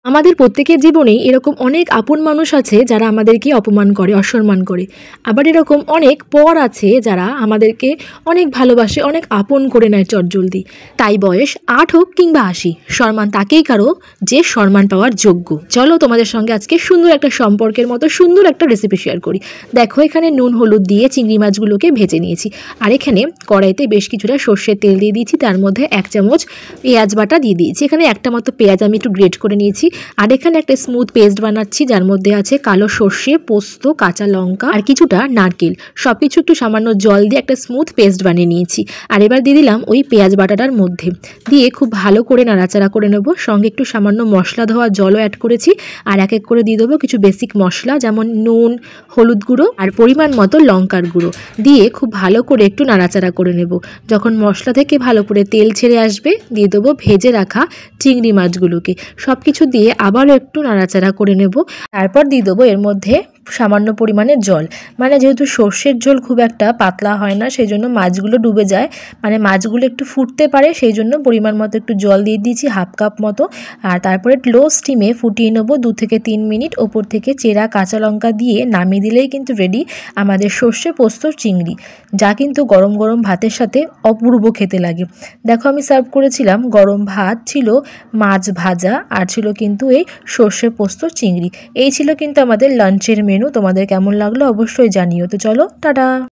আমাদের প্রত্যেকের জীবনেই এরকম অনেক আপন মানুষ আছে যারা আমাদেরকে অপমান করে, অসম্মান করে। আবার এরকম অনেক পর আছে যারা আমাদেরকে অনেক ভালোবাসে, অনেক আপন করে নেয় চটজলদি। তাই বয়স ৮ হোক কিংবা ৮০, সম্মান তাকেই কারো যে সম্মান পাওয়ার যোগ্য। চলো তোমাদের সঙ্গে আজকে সুন্দর একটা সম্পর্কের মতো সুন্দর একটা রেসিপি শেয়ার করি। দেখো, এখানে নুন হলুদ দিয়ে চিংড়ি মাছগুলোকে ভেজে নিয়েছি। আর এখানে কড়াইতে বেশ কিছুটা সর্ষের তেল দিয়ে দিয়েছি, তার মধ্যে 1 চামচ পেঁয়াজ বাটা দিয়ে দিয়েছি। এখানে একটা মতো পেঁয়াজ আমি একটু গ্রেট করে নিয়েছি। আর এখানে একটা স্মুথ পেস্ট বানাচ্ছি, যার মধ্যে আছে কালো সর্ষে, পোস্ত, কাঁচা লঙ্কা আর কিছুটা নারকেল। সব কিছু একটু সামান্য জল দিয়ে একটা স্মুথ পেস্ট বানিয়ে নিয়েছি। আর এবার দিয়ে দিলাম ওই পেঁয়াজ বাটাটার মধ্যে, দিয়ে খুব ভালো করে নাড়াচাড়া করে নেব। সঙ্গে একটু সামান্য মশলা ধোয়া জলও অ্যাড করেছি। আর এক এক করে দিয়ে দেবো কিছু বেসিক মশলা, যেমন নুন, হলুদ গুঁড়ো আর পরিমাণ মতো লঙ্কার গুঁড়ো, দিয়ে খুব ভালো করে একটু নাড়াচাড়া করে নেব। যখন মশলা থেকে ভালো করে তেল ছেড়ে আসবে, দিয়ে দেবো ভেজে রাখা চিংড়ি মাছগুলোকে। সব কিছু দিয়ে আবারও একটু নাড়াচাড়া করে নেব। তারপর দিয়ে দেবো এর মধ্যে সামান্য পরিমাণে জল। মানে যেহেতু সর্ষের ঝোল খুব একটা পাতলা হয় না, সেই জন্য মাছগুলো ডুবে যায়, মানে মাছগুলো একটু ফুটতে পারে, সেই জন্য পরিমাণ মতো একটু জল দিয়ে দিয়েছি, 1/2 কাপ মতো। আর তারপরে লো স্টিমে ফুটিয়ে নেবো 2 থেকে 3 মিনিট। ওপর থেকে চেরা কাঁচা লঙ্কা দিয়ে নামিয়ে দিলেই কিন্তু রেডি আমাদের সর্ষে পোস্তর চিংড়ি, যা কিন্তু গরম গরম ভাতের সাথে অপূর্ব খেতে লাগে। দেখো, আমি সার্ভ করেছিলাম গরম ভাত, ছিল মাছ ভাজা, আর ছিল কিন্তু এই সর্ষে পোস্ত চিংড়ি। এই ছিল কিন্তু আমাদের লাঞ্চের মেনু। তোমাদের কেমন লাগলো অবশ্যই জানিও। তো চলো, টাটা।